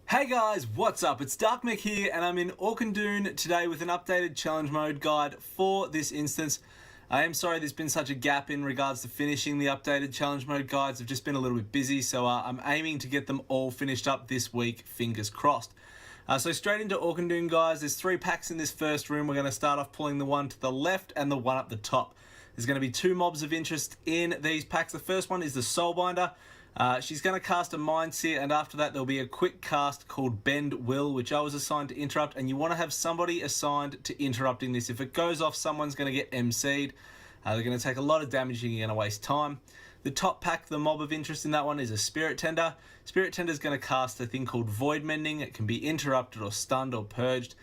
Hey guys, what's up? It's Darkmech here and I'm in Auchindoun today with an updated challenge mode guide for this instance. I am sorry there's been such a gap in regards to finishing the updated challenge mode guides. I've just been a little bit busy, so I'm aiming to get them all finished up this week, fingers crossed. So straight into Auchindoun, guys. There's 3 packs in this first room. We're going to start off pulling the one to the left and the one up the top. There's going to be 2 mobs of interest in these packs. The first one is the Soulbinder. She's going to cast a Mind Seer, and after that there'll be a quick cast called Bend Will, which I was assigned to interrupt, and you want to have somebody assigned to interrupting this. If it goes off, someone's going to get MC'd. They're going to take a lot of damage and you're going to waste time. The top pack, the mob of interest in that one is a Spirit Tender. Spirit Tender is going to cast a thing called Void Mending. It can be interrupted or stunned or purged.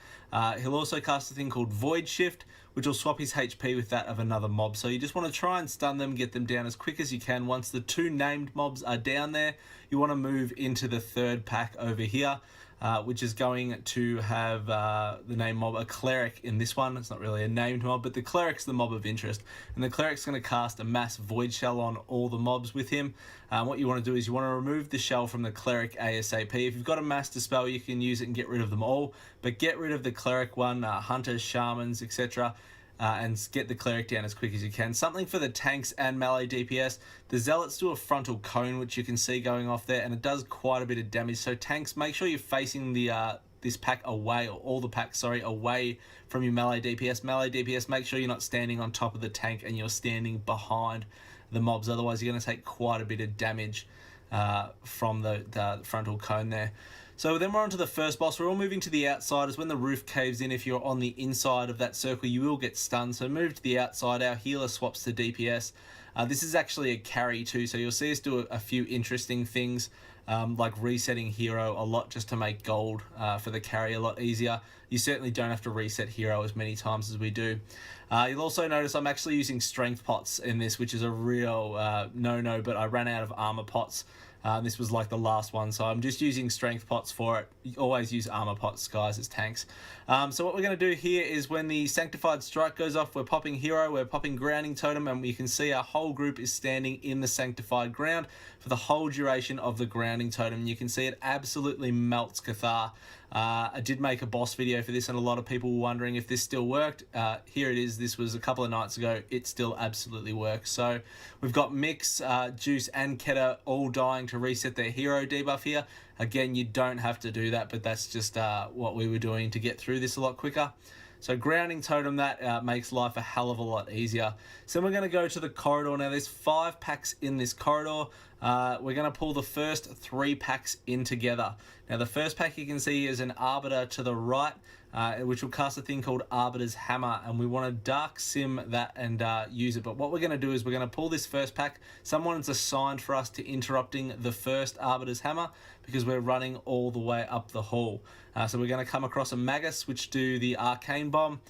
He'll also cast a thing called Void Shift, which will swap his HP with that of another mob. So you just want to try and stun them, get them down as quick as you can. Once the 2 named mobs are down there, you want to move into the third pack over here, which is going to have the name mob, a Cleric in this one. It's not really a named mob, but the Cleric's the mob of interest. And the Cleric's going to cast a mass Void Shell on all the mobs with him. What you want to do is you want to remove the shell from the Cleric ASAP. If you've got a mass dispel, you can use it and get rid of them all, but get rid of the Cleric one, Hunters, Shamans, etc. And get the Cleric down as quick as you can. Something for the tanks and melee DPS. The Zealots do a frontal cone, which you can see going off there, and it does quite a bit of damage. So tanks, make sure you're facing the this pack away, or all the packs, sorry, away from your melee DPS. Melee DPS, make sure you're not standing on top of the tank and you're standing behind the mobs. Otherwise, you're going to take quite a bit of damage from the frontal cone there. So then we're on to the first boss. We're all moving to the outside, as when the roof caves in, if you're on the inside of that circle, you will get stunned. So move to the outside. Our healer swaps to DPS. This is actually a carry too, so you'll see us do a few interesting things, like resetting hero a lot just to make gold for the carry a lot easier. You certainly don't have to reset hero as many times as we do. You'll also notice I'm actually using strength pots in this, which is a real no-no, but I ran out of armor pots. This was like the last one, so I'm just using strength pots for it. You always use armor pots, guys, as tanks. So what we're going to do here is when the Sanctified Strike goes off, we're popping Hero, we're popping Grounding Totem, and you can see our whole group is standing in the Sanctified Ground for the whole duration of the Grounding Totem. You can see it absolutely melts Cathar. I did make a boss video for this, and a lot of people were wondering if this still worked. Here it is. This was a couple of nights ago. It still absolutely works. So we've got Mix, Juice, and Keta all dying to reset their hero debuff here. Again, you don't have to do that, but that's just what we were doing to get through this a lot quicker. So Grounding Totem, that makes life a hell of a lot easier. So we're going to go to the corridor now. There's 5 packs in this corridor. We're going to pull the first 3 packs in together. Now the first pack you can see is an Arbiter to the right, which will cast a thing called Arbiter's Hammer, and we want to Dark Sim that and use it. But what we're going to do is we're going to pull this first pack. Someone's assigned for us to interrupting the first Arbiter's Hammer because we're running all the way up the hall. So we're going to come across a Magus, which do the Arcane Bomb,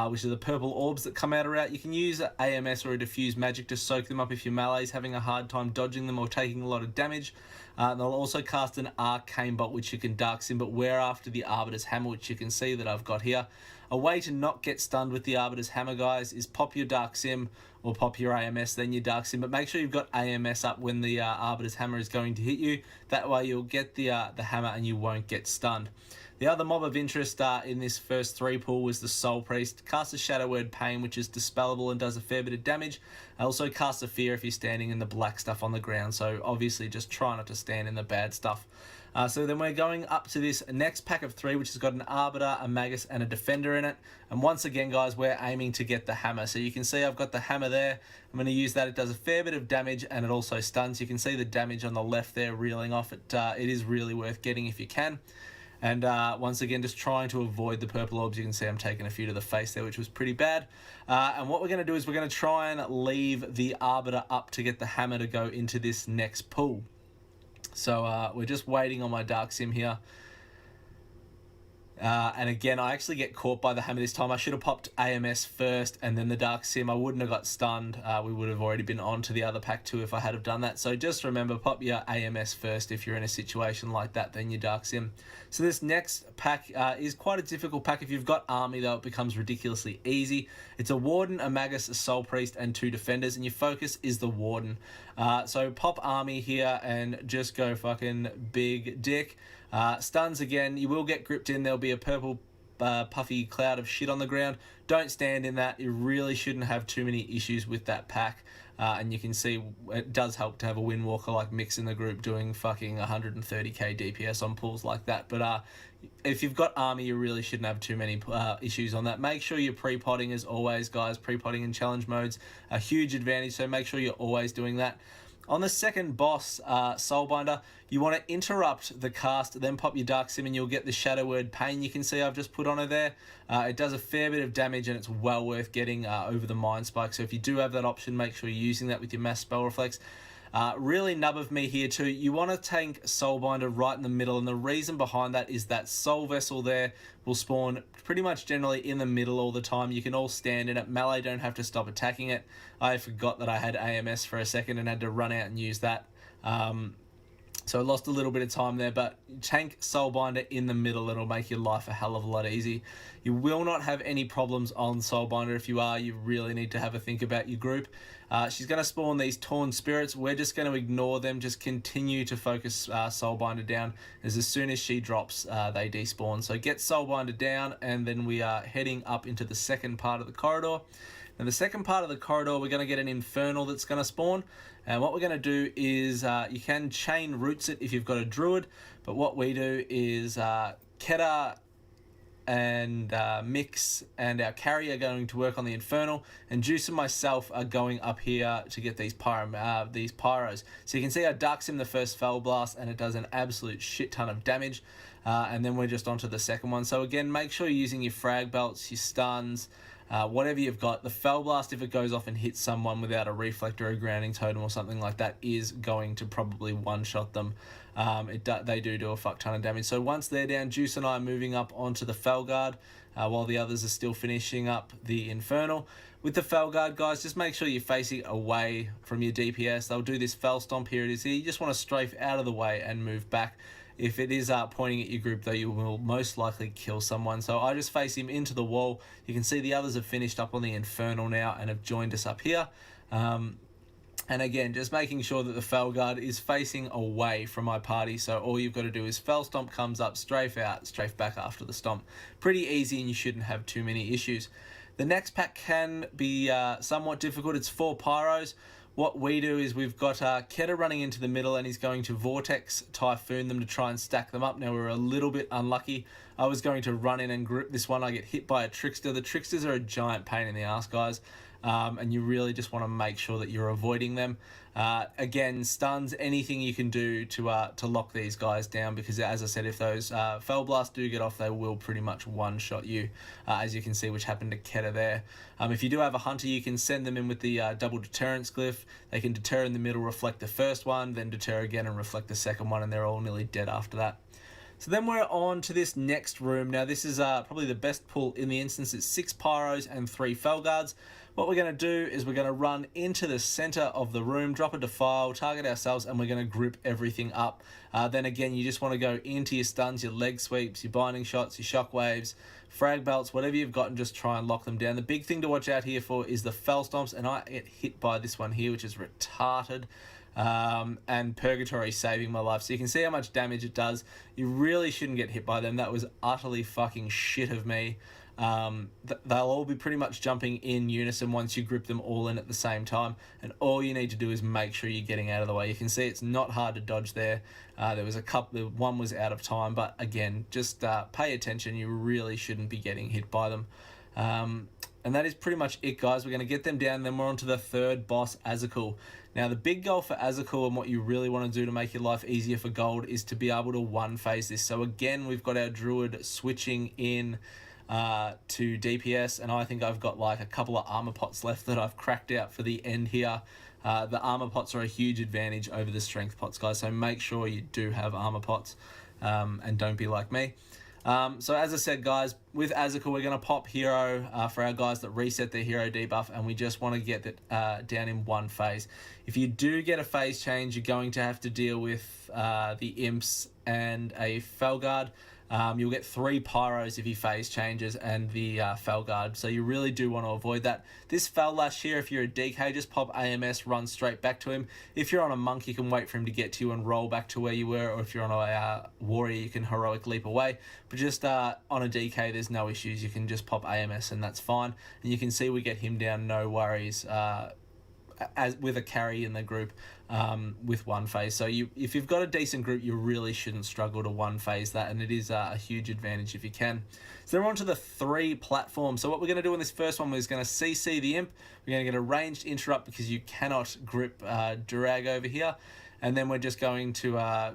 which are the purple orbs that come out or out. You can use AMS or a Diffuse Magic to soak them up if your melee's having a hard time dodging them or taking a lot of damage. They'll also cast an Arcane Bolt, which you can Dark Sim, but we're after the Arbiter's Hammer, which you can see that I've got here. A way to not get stunned with the Arbiter's Hammer, guys, is pop your Dark Sim or pop your AMS, then your Dark Sim, but make sure you've got AMS up when the Arbiter's Hammer is going to hit you. That way you'll get the hammer and you won't get stunned. The other mob of interest in this first 3 pool was the Soul Priest. Cast a Shadow Word Pain, which is dispellable and does a fair bit of damage. Also cast a Fear if you're standing in the black stuff on the ground, so obviously just try not to stand in the bad stuff. So then we're going up to this next pack of 3, which has got an Arbiter, a Magus, and a Defender in it. And once again, guys, we're aiming to get the Hammer. So you can see I've got the Hammer there. I'm going to use that. It does a fair bit of damage, and it also stuns. You can see the damage on the left there reeling off. It is really worth getting if you can. And once again, just trying to avoid the purple orbs. You can see I'm taking a few to the face there, which was pretty bad. And what we're going to do is we're going to try and leave the Arbiter up to get the Hammer to go into this next pool. So we're just waiting on my Dark Sim here. And again, I actually get caught by the hammer this time. I should have popped AMS first and then the Dark Sim. I wouldn't have got stunned. We would have already been on to the other pack too if I had have done that. So just remember, pop your AMS first if you're in a situation like that, then your Dark Sim. So this next pack is quite a difficult pack. If you've got Army though, it becomes ridiculously easy. It's a Warden, a Magus, a Soul Priest, and 2 Defenders, and your focus is the Warden. So pop Army here and just go fucking big dick. Stuns, again, you will get gripped in. There'll be a purple puffy cloud of shit on the ground. Don't stand in that. You really shouldn't have too many issues with that pack. And you can see it does help to have a Windwalker like Mix in the group doing fucking 130k DPS on pulls like that. But if you've got army, you really shouldn't have too many issues on that. Make sure you're pre-potting as always, guys. Pre-potting in challenge modes a huge advantage, so make sure you're always doing that. On the second boss, Soulbinder, you want to interrupt the cast, then pop your Dark Sim and you'll get the Shadow Word Pain you can see I've just put on her there. It does a fair bit of damage and it's well worth getting over the Mind Spike. So if you do have that option, make sure you're using that with your Mass Spell Reflex. Really nub of me here too. You want to tank Soulbinder right in the middle, and the reason behind that is that Soul Vessel there will spawn pretty much generally in the middle all the time. You can all stand in it. Melee don't have to stop attacking it. I forgot that I had AMS for a second and had to run out and use that. So I lost a little bit of time there, but tank Soulbinder in the middle. It'll make your life a hell of a lot easy. You will not have any problems on Soulbinder. If you are, you really need to have a think about your group. She's going to spawn these Torn Spirits. We're just going to ignore them. Just continue to focus Soulbinder down, as soon as she drops, they despawn. So get Soulbinder down, and then we are heading up into the second part of the corridor. Now the second part of the corridor, we're going to get an Infernal that's going to spawn. And what we're going to do is, you can chain roots it if you've got a Druid, but what we do is Keta and Mix and our carry are going to work on the Infernal, and Juice and myself are going up here to get these pyros. So you can see I Dark Sim the first Fel Blast and it does an absolute shit ton of damage, and then we're just onto the second one. So again, make sure you're using your frag belts, your stuns, whatever you've got. The Fel Blast, if it goes off and hits someone without a reflector or a grounding totem or something like that, is going to probably one-shot them. They do a fuck ton of damage. So once they're down, Juice and I are moving up onto the Felguard, while the others are still finishing up the Infernal. With the Felguard, guys, just make sure you're facing away from your DPS. They'll do this Fel Stomp. Here it is here. You just want to strafe out of the way and move back. If it is pointing at your group, though, you will most likely kill someone. So I just face him into the wall. You can see the others have finished up on the Infernal now and have joined us up here. And again, just making sure that the Felguard is facing away from my party. So all you've got to do is Fel Stomp comes up, strafe out, strafe back after the stomp. Pretty easy, and you shouldn't have too many issues. The next pack can be somewhat difficult. It's 4 pyros. What we do is we've got Keta running into the middle, and he's going to Vortex Typhoon them to try and stack them up. Now, we're a little bit unlucky. I was going to run in and grip this one. I get hit by a Trickster. The Tricksters are a giant pain in the ass, guys. And you really just want to make sure that you're avoiding them. Again, stuns, anything you can do to lock these guys down, because as I said, if those Fel Blasts do get off, they will pretty much one-shot you, as you can see, which happened to Keta there. If you do have a Hunter, you can send them in with the double deterrence glyph. They can deter in the middle, reflect the first one, then deter again and reflect the second one, and they're all nearly dead after that. So then we're on to this next room. Now this is probably the best pull in the instance. It's 6 pyros and 3 Felguards. What we're going to do is we're going to run into the center of the room, drop a defile, target ourselves, and we're going to group everything up. Then again, you just want to go into your stuns, your leg sweeps, your binding shots, your shockwaves, frag belts, whatever you've got, and just try and lock them down. The big thing to watch out here for is the Fel Stomps, and I get hit by this one here, which is retarded. And Purgatory saving my life. So you can see how much damage it does. You really shouldn't get hit by them. That was utterly fucking shit of me. They'll all be pretty much jumping in unison once you grip them all in at the same time, and all you need to do is make sure you're getting out of the way. You can see it's not hard to dodge there. There was a couple, one was out of time, but again, just pay attention. You really shouldn't be getting hit by them. And that is pretty much it, guys. We're going to get them down, then we're on to the third boss, Azekul. Now, the big goal for Azekul, and what you really want to do to make your life easier for gold, is to be able to one-phase this. So again, we've got our Druid switching in to DPS, and I think I've got like a couple of armor pots left that I've cracked out for the end here. The armor pots are a huge advantage over the strength pots, guys, so make sure you do have armor pots, and don't be like me. So as I said, guys, with Azekul, we're going to pop hero for our guys that reset their hero debuff, and we just want to get that down in one phase. If you do get a phase change, you're going to have to deal with the imps and a Felguard. You'll get 3 pyros if he phase changes and the Fel Guard, so you really do want to avoid that. This Fel Lash here, if you're a DK, just pop AMS, run straight back to him. If you're on a monk, you can wait for him to get to you and roll back to where you were, or if you're on a warrior, you can heroic leap away. But just on a DK, there's no issues. You can just pop AMS and that's fine. And you can see we get him down, no worries, as with a carry in the group with one phase. So if you've got a decent group, you really shouldn't struggle to one phase that, and it is a huge advantage if you can. So then we're on to the 3 platforms. So what we're going to do in this first one is going to CC the Imp. We're going to get a ranged interrupt because you cannot grip Durag over here. And then we're just going to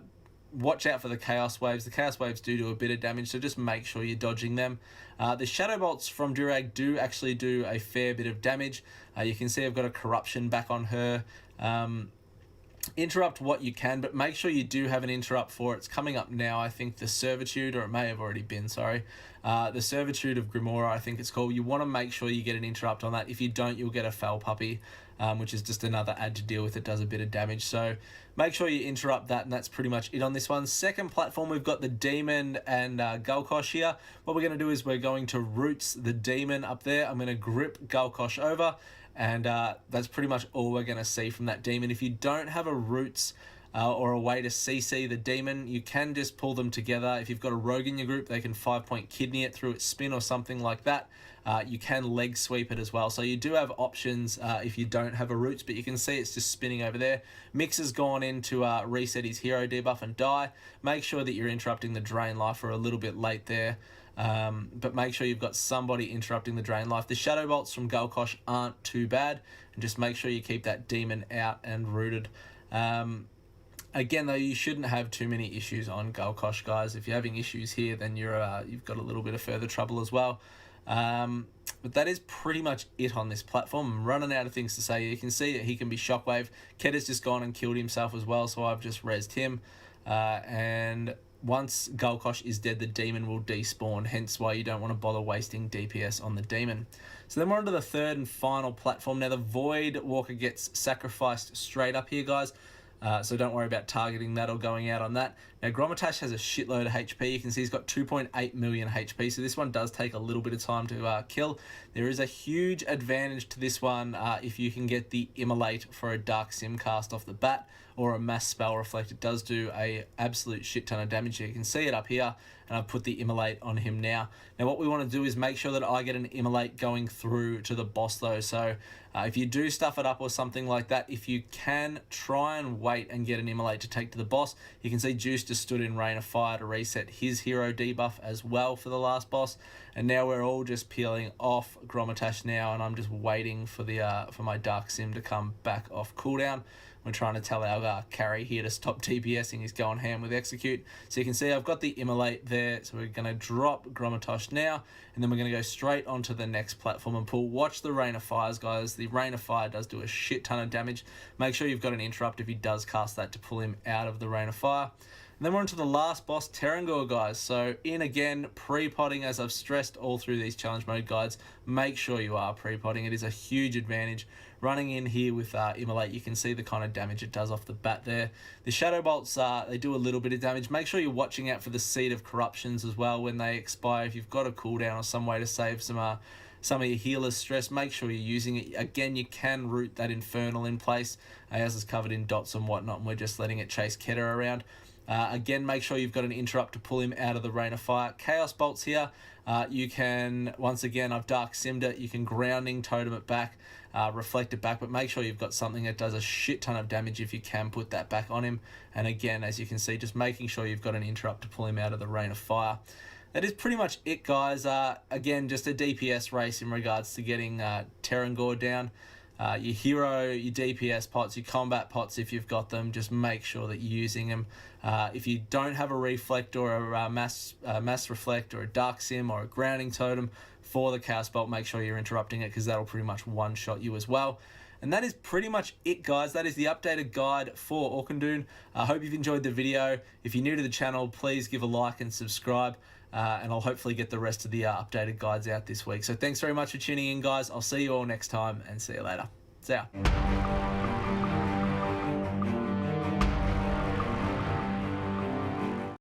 watch out for the Chaos Waves. The Chaos Waves do a bit of damage, so just make sure you're dodging them. The Shadow Bolts from Durag do actually do a fair bit of damage. You can see I've got a Corruption back on her. Interrupt what you can, but make sure you do have an interrupt for it. It's coming up now, I think, the Servitude, or it may have already been, sorry. The Servitude of Grimora, I think it's called. You want to make sure you get an interrupt on that. If you don't, you'll get a Fel Puppy, which is just another ad to deal with. It does a bit of damage, so make sure you interrupt that, and that's pretty much it on this one. Second platform, we've got the Demon and Gulkosh here. What we're going to do is we're going to Roots the Demon up there. I'm going to grip Gulkosh over, and that's pretty much all we're going to see from that Demon. If you don't have a Roots or a way to CC the Demon, you can just pull them together. If you've got a Rogue in your group, they can 5-point kidney it through its spin or something like that. You can leg sweep it as well. So you do have options if you don't have a Roots, but you can see it's just spinning over there. Mix has gone in to reset his hero debuff and die. Make sure that you're interrupting the Drain Life. We're a little bit late there. But make sure you've got somebody interrupting the Drain Life. The Shadow Bolts from Gulkosh aren't too bad, and just make sure you keep that Demon out and rooted. Again, though, you shouldn't have too many issues on Gulkosh, guys. If you're having issues here, then you've got a little bit of further trouble as well. But that is pretty much it on this platform. I'm running out of things to say. You can see that he can be Shockwave. Keda's just gone and killed himself as well, so I've just rezzed him. And once Gulkosh is dead, the Demon will despawn, hence why you don't want to bother wasting DPS on the Demon. So then we're on to the 3rd and final platform. Now the Void Walker gets sacrificed straight up here, guys. So don't worry about targeting that or going out on that. Now Gromatash has a shitload of HP. You can see he's got 2.8 million HP, so this one does take a little bit of time to kill. There is a huge advantage to this one if you can get the Immolate for a Dark Sim cast off the bat, or a Mass Spell Reflect. It does do a absolute shit ton of damage. You can see it up here, and I've put the Immolate on him now. Now what we want to do is make sure that I get an Immolate going through to the boss though. So if you do stuff it up or something like that, if you can, try and wait and get an Immolate to take to the boss. You can see Juice just stood in Rain of Fire to reset his hero debuff as well for the last boss. And now we're all just peeling off Gromatash now, and I'm just waiting for the for my Dark Sim to come back off cooldown. We're trying to tell our carry here to stop DPSing. He's going ham with Execute. So you can see I've got the Immolate there. So we're going to drop Gromatash now, and then we're going to go straight onto the next platform and pull. Watch the Rain of Fires, guys. The Rain of Fire does do a shit ton of damage. Make sure you've got an interrupt if he does cast that to pull him out of the Rain of Fire. And then we're on to the last boss, Terrangor, guys. So in again, pre-potting, as I've stressed all through these challenge mode guides, make sure you are pre-potting. It is a huge advantage. Running in here with Immolate, you can see the kind of damage it does off the bat there. The Shadow Bolts, they do a little bit of damage. Make sure you're watching out for the Seed of Corruptions as well when they expire. If you've got a cooldown or some way to save some of your healer's stress, make sure you're using it. Again, you can root that Infernal in place, as is covered in dots and whatnot, and we're just letting it chase Keda around. Again, make sure you've got an interrupt to pull him out of the Rain of Fire. Chaos Bolts here, you can, once again, I've Dark Simmed it, you can Grounding Totem it back, reflect it back, but make sure you've got something that does a shit ton of damage if you can put that back on him. And again, as you can see, just making sure you've got an interrupt to pull him out of the Rain of Fire. That is pretty much it, guys. Again, just a DPS race in regards to getting Terrangor down. Your hero, your DPS pots, your combat pots, if you've got them, just make sure that you're using them. If you don't have a Reflect or a mass Reflect or a Dark Sim or a Grounding Totem for the Chaos Bolt, make sure you're interrupting it, because that'll pretty much one-shot you as well. And that is pretty much it, guys. That is the updated guide for Auchindoun. I hope you've enjoyed the video. If you're new to the channel, please give a like and subscribe. And I'll hopefully get the rest of the updated guides out this week. So thanks very much for tuning in, guys. I'll see you all next time, and see you later. See ya.